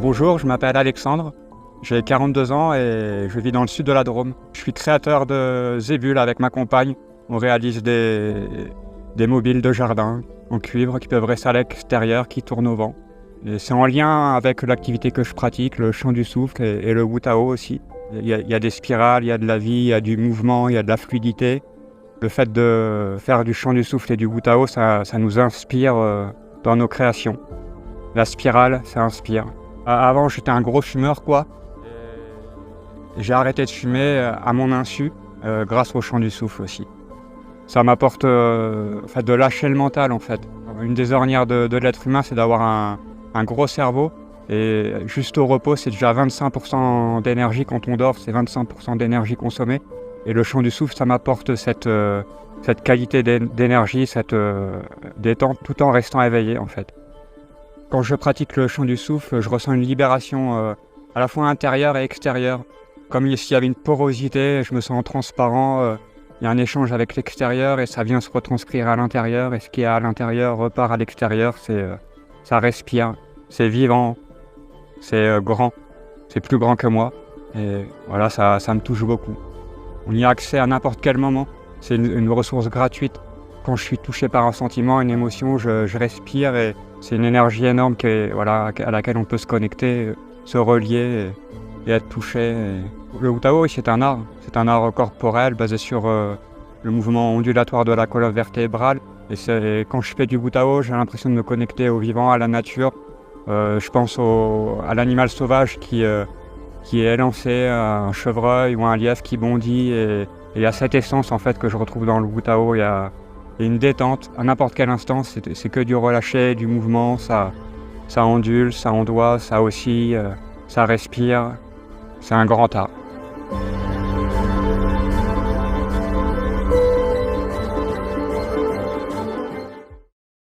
Bonjour, je m'appelle Alexandre, j'ai 42 ans et je vis dans le sud de la Drôme. Je suis créateur de zébules avec ma compagne. On réalise des mobiles de jardin en cuivre qui peuvent rester à l'extérieur, qui tournent au vent. Et c'est en lien avec l'activité que je pratique, le chant du souffle et le Wu Tao aussi. Il y a des spirales, il y a de la vie, il y a du mouvement, il y a de la fluidité. Le fait de faire du chant du souffle et du Wu Tao, ça nous inspire dans nos créations. La spirale, ça inspire. Avant, j'étais un gros fumeur, quoi. J'ai arrêté de fumer à mon insu, grâce au chant du souffle aussi. Ça m'apporte de lâcher le mental, en fait. Une des ornières de l'être humain, c'est d'avoir un gros cerveau. Et juste au repos, c'est déjà 25% d'énergie. Quand on dort, c'est 25% d'énergie consommée. Et le chant du souffle, ça m'apporte cette qualité d'énergie, cette détente, tout en restant éveillé, en fait. Quand je pratique le chant du souffle, je ressens une libération à la fois intérieure et extérieure. Comme s'il y avait une porosité, je me sens transparent. Il y a un échange avec l'extérieur et ça vient se retranscrire à l'intérieur. Et ce qui est à l'intérieur repart à l'extérieur. Ça respire, c'est vivant, c'est grand, c'est plus grand que moi. Et voilà, ça me touche beaucoup. On y a accès à n'importe quel moment. C'est une ressource gratuite. Quand je suis touché par un sentiment, une émotion, je respire et c'est une énergie énorme à laquelle on peut se connecter, se relier et être touché. Le Wu Tao, c'est un art corporel basé sur le mouvement ondulatoire de la colonne vertébrale. Et quand je fais du Wu Tao, j'ai l'impression de me connecter au vivant, à la nature. Je pense à l'animal sauvage qui est élancé, un chevreuil ou un lièvre qui bondit. Et il y a cette essence en fait que je retrouve dans le Wu Tao. Il y a une détente à n'importe quel instant, c'est que du relâché, du mouvement, ça ondule, ça ondoie, ça oscille, ça respire. C'est un grand art.